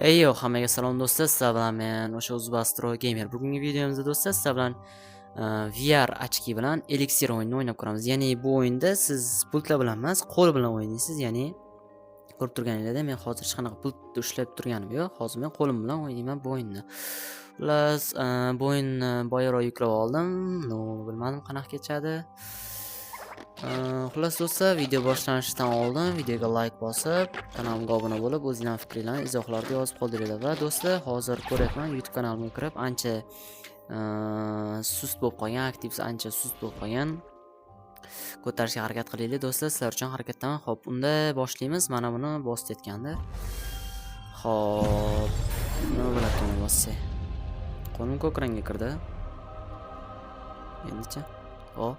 Eyyo, hammaga salom do'stlar, sizlar bilan men o'sha Uzbastro Gamer. Bugungi videomizda do'stlar sizlar bilan VR ochki bilan Elixir o'yinini o'ynab ko'ramiz. Ya'ni bu o'yinda siz pultlar bilan emas, qo'l bilan o'ynaysiz. Ya'ni ko'rib turganingizdek, men hozir hech qanaqa pult ushlab turganim yo'q. Hozir men qo'lim bilan o'ynayman bu o'yinni. Xullas, bu o'yinni boyaroq yuklab oldim. Bilmadim qanaqa kechadi. Xullas do'stlar, video boshlanishidan oldin videoga like bosib, kanalimga obuna bo'lib, o'zingizning fikrlaringizni izohlarda yozib qoldiringlar. Va do'stlar, hozir ko'ryapman, YouTube kanalimga kirib, ancha sust bo'lib qolgan, aktivsi ancha sust bo'lib qolgan. Ko'tarishga harakat qilaylik do'stlar, sizlar uchun harakatdaman. Xo'p, unda boshlaymiz. Mana buni bosib ketgandi. Xo'p, nima bo'larkan bossa? Qo'lim ko'k rangga kirdi. Endicha. Xo'p.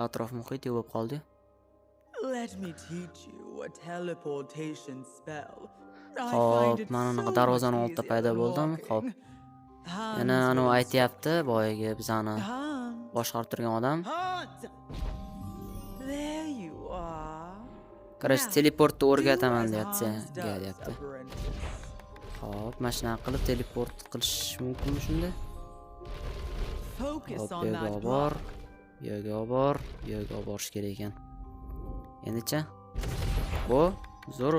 Atrof muhit yuvib qoldi. Let me teach you a teleportation spell. Xo'p, mana bunaqa darvozani oldida paydo bo'ldim. Xo'p. Yana anu aytayapti, boyagi bizani boshqarib turgan odam. There you are. Qarash, teleportni o'rgataman deyapti. Xo'p, mana shunaqa qilib teleport qilish mumkinmi shunda? Focus Xo'p, on yo'q that bor. Yo'q borish kerak ekan. Endicha. Bu zo'r.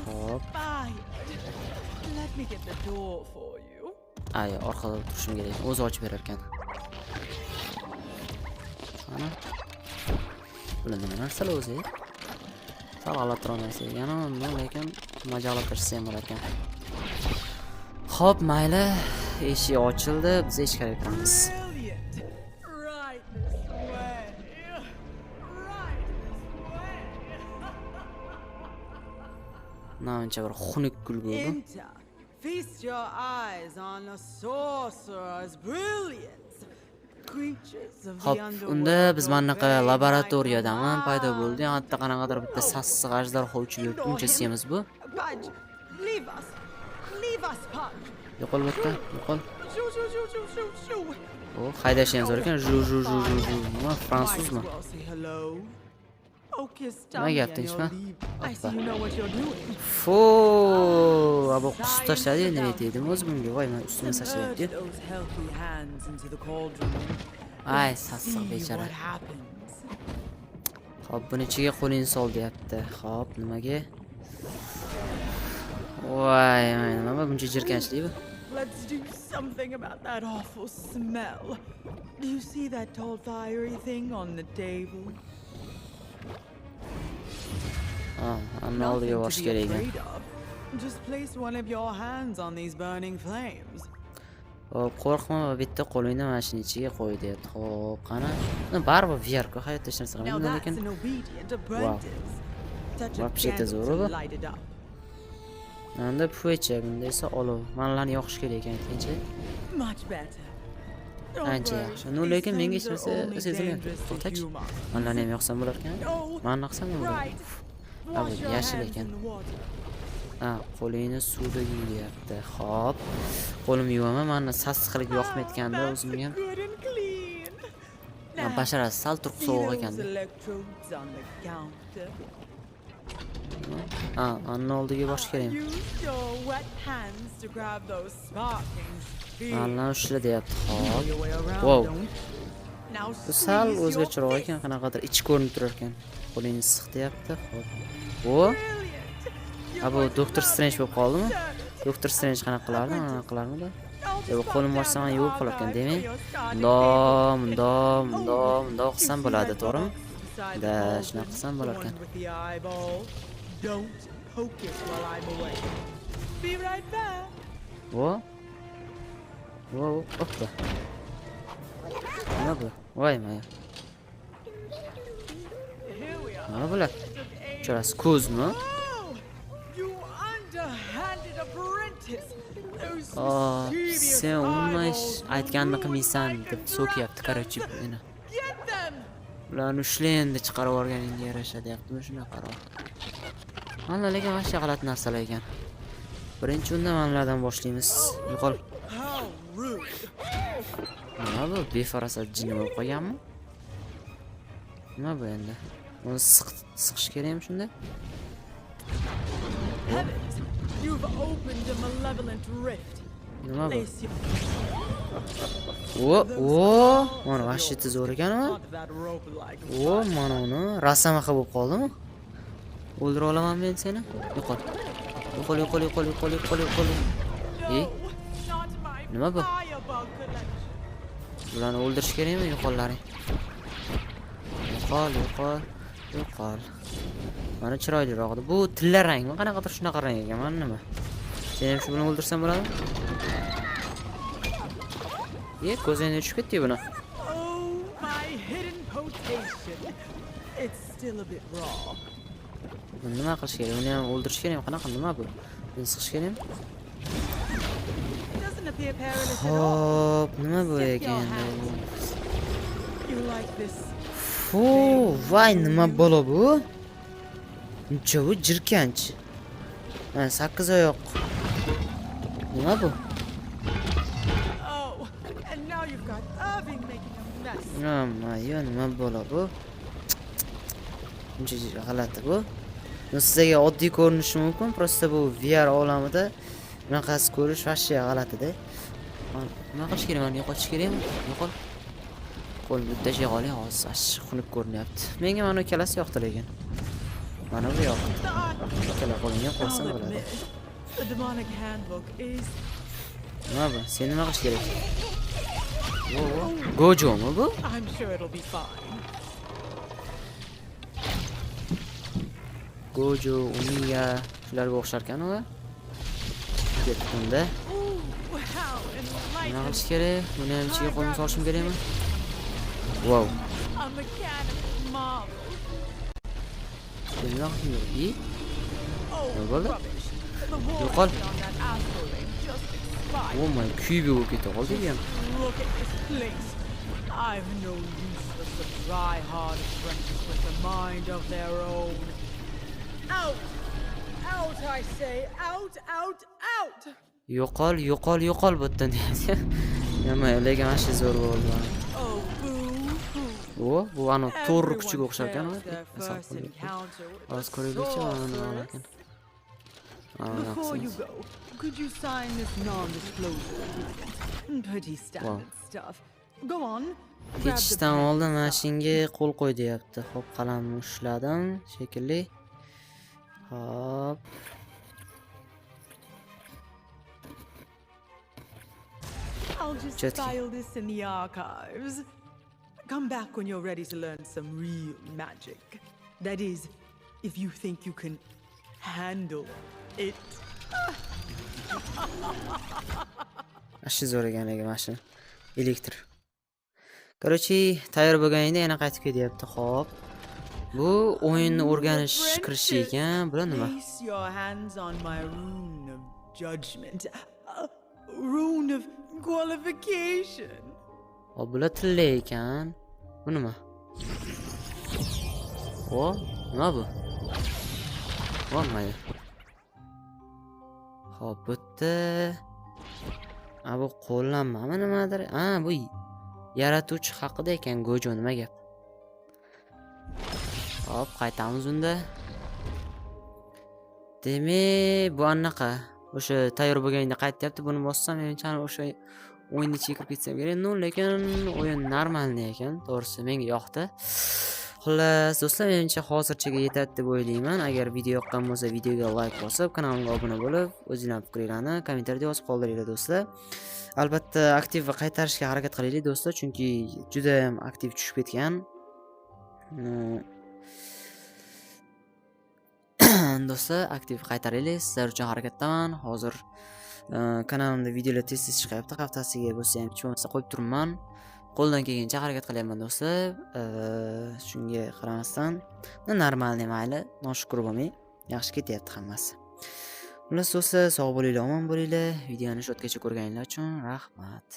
Xo'p. Let me get the door for you. Ay, orqada turishim kerak. O'zi ochib berar ekan. Mana. Bular nima narsalar o'zi? Sal narsa ekan, lekin majolashsa ham bo'lar ekan. Xo'p, mayli. Eshik ochildi. Biz ichkariga kiramiz. Namuncha bir xunuk gul bo'ldi. Feast your eyes on a sorcerer's brilliance. Creatures of the underworld. Xo'p, unda biz mana bunaqa laboratoriyadami paydo bo'ldi. Hatto qanaqadir bitta sassiq ajdarho uchiga uncha semiz bu. Leave us, Pudge. Yo'qol bitta, yo'qol. O, haydash ham zo'r ekan. Ju. Nima fransuzmi? Nima gap tinchmi? Fu, abo qusib tashladi endi aytaydim o'zi bunga. Voy, men ustimga sachlayapti. Ay, sassiq bechara. Xo'p, buni ichiga qo'lingni sol deyapti. Xo'p, nimaga? Voy, nima buncha jirkanchlik bu? Let's do something about that awful smell. Do you see that tall fiery thing on the table? Anna oldiga borish kerak ekan. Just place one of your hands on these burning flames. Xo'p, qo'rqma, bitta qo'lingni mana shuni ichiga qo'y deyapti. Xo'p, qani? Baribir VR-ku hayotda hech narsa qilmayman, lekin вообще-то zo'r bu. Endi puecha, bunda esa olov. Manlarni yoqish kerak ekan, aytgancha. Ancha yaxshi. Lekin menga hech narsa sezilmayapti. To'xtach. Manlarni ham yoqsam bo'lar ekan. Mana naqsam ham bo'lar. Abi, yashil ekan. Qo'lingni suvda yuv deyapti. Xo'p. Qo'limni yuvaman, meni sassiqlik yoqmayotganda o'zimga ham. Basharasi sal turib sovuq ekan. Anna oldiga borish kerak. Anna ushla deyapti. Xo'p. Wow. Bu sal o'zgacharoq ekan, qanaqadir ichi ko'rinib turar ekan. Qo'lingni siq deyapti. Xo'p. Bu bu Doktor Strange bo'lib qoldimi? Doktor Strange qanaqa qilardi? Mana qilarmidi? Yo'q, qo'lim borsam ham yuvib qolar ekan, demak. Mundoq qilsam bo'ladi, to'g'rimi? Da, shunaqa qilsam bo'lar ekan. Wo, hoppa. Nima bu? Voy, maya. Nima bular? Cho'rasi ko'zmi? Sen umuman aytganini qilmaysan deb so'kyapti, qarochi buni. Ularni ushlaydi, chiqarib yuborganingga yarasha deyaptimi, shunaqa qaro. Mana lekin vashcha g'alati narsalar ekan. Birinchi unda manlardan boshlaymiz. Yo'qol. Nima bu? Befarasat jinni bo'lib qolganmi? Nima bu endi? Uni siqish kerakmi shunda? Heavens, you've opened a malevolent rift. Nima bu? Place your Mana vashiti zo'r ekan-a? Not that rope like Mana uni rasamaqa bo'lib qoldimi? O'ldira olaman men seni. Yo'qol. Yo'qol. not my Nima bu? firebug collection. Bularni o'ldirish kerakmi, yo'qollaring? Yo'qol. Mana chiroyliroq edi. Bu tilla rangmi? Qanaqadir shunaqa rang ekan. Mana nima? Sen ham shu bilan o'ldirsam bo'ladimi? Ko'zingga tushib ketdi buni. Oh, my hidden potation. It's still a bit raw. Buni nima qilish kerak? Uni ham o'ldirish kerakmi? Qanaqa nima bu? Buni siqish kerakmi? Doesn't appear perilous at all. Hop, nima bu ekan? You like this? Voy, nima bola bu? Uncha bu jirkanch. Mana 8 oyoq. Nima bu? Oh, and now you've got Irving making a mess. Nima bola bu? Uncha g'alati bu. Sizga oddiy ko'rinishi mumkin, prosta bu VR olamida bunaqasi ko'rish vashcha g'alati-da. Nima qilish kerak? Mana yo'qotish kerakmi? Yo'qol. Qo'l bitta yig'olay, hozir xunuk ko'rinyapti. Menga mana ikkalasi yoqdi lekin. Mana bu yoqdi. Ikkala qo'limga qo'ysam I'll bo'ladi. admit, the demonic handbook is Nima bu? Sen nima qilish kerak? Gojo'mi bu? I'm sure it'll be fine. Gojo, Umiya shularga o'xshar ekan-ku. Ketganda. Ooh, how Nima enlightening. qilish kerak? Buni ham ichiga qo'yib solishim kerakmi? Wow. A mechanical marvel. Nima qilib yurdi? Oh, Nima bo'ldi? rubbish. The Yo'qol. warranty on that astrolabe just expired. Oh my, kuyib bo'lib ketdi qoldi ham. Look at this place. I've no use for some dry-hard apprentices with a mind of their own. Out! Out, I say! Out, out, out! Yo'qol bu yerdan deyapti. Nima, lekin mana shu zo'r bo'ldi. Oh, boo-hoo. Bu ana to'r kuchiga Everyone o'xshar ekan. fails their first encounter with Hozir the ko'raylikchi mana nima sorceress. ekan. Before you go, could you sign this non-disclosure agreement? Pretty standard stuff. Go on. Grab the Ketishdan pen. oldin mana shunga qo'l qo'y deyapti. Xo'p, qalamni ushladim shekilli. Hop. I'll just Jetki. file this in the archives. Come back when you're ready to learn some real magic. That is, if you think you can handle it. Ashi zo'r ekan lekin mana shu elektr. Короче, tayyor bo'lganingda yana qaytib ketyapti. Xo'p. Bu o'yinni o'rganish kirishi ekan. Bular nima? Place your hands on my rune of judgment. Rune of qualification. Hop, bular tilla ekan. Bu nima? Nima bu? Bo'lmaydi. Hop, bu yerda bu qo'llanmami nimadir? Bu yaratuvchi haqida ekan. Gojo nima gap? Hop, qaytamiz unda. Demak, bu anaqa. O'sha tayyor bo'lganingda qaytyapti. Buni bossam, menimcha o'sha o'yinni ichiga kirib ketsam kerak. Lekin o'yin normalniy ekan. To'g'risi menga yoqdi. Xullas, do'stlar, menimcha hozirchaga yetadi deb o'ylayman. Agar video yoqqan bo'lsa, videoga like bosib, kanalimga obuna bo'lib, o'zingizning fikringizni kommentariyada yozib qoldiringlar, do'stlar. Albatta, aktiv va qaytarishga harakat qilaylik, do'stlar, chunki juda ham aktiv tushib ketgan. Do'stlar, aktiv qaytaraylik. Sizlar uchun harakatdaman. Hozir kanalimda videolar tez-tez chiqyapti. Haftasiga bo'lsa ham hech bo'lmasa qo'yib turibman. Qo'ldan kelgancha harakat qilyapman, do'stlar. Shunga qaramasdan, normalniy mayli, noshukur bo'lmay, yaxshi ketyapti hammasi. Xullas, do'stlar, sog' bo'linglar, omon bo'linglar. Videoni shu yergacha ko'rganinglar uchun rahmat.